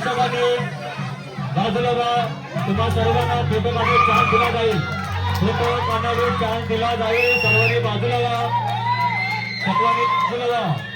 हिशोबाने बाजूला व्हा. तुम्हा सर्वांना फोटो काढून चान्स दिला जाईल. फोटो काढण्यावर चान्स दिला जाईल. सर्वांनी बाजूला व्हा. सर्वांनी बाजूला व्हा.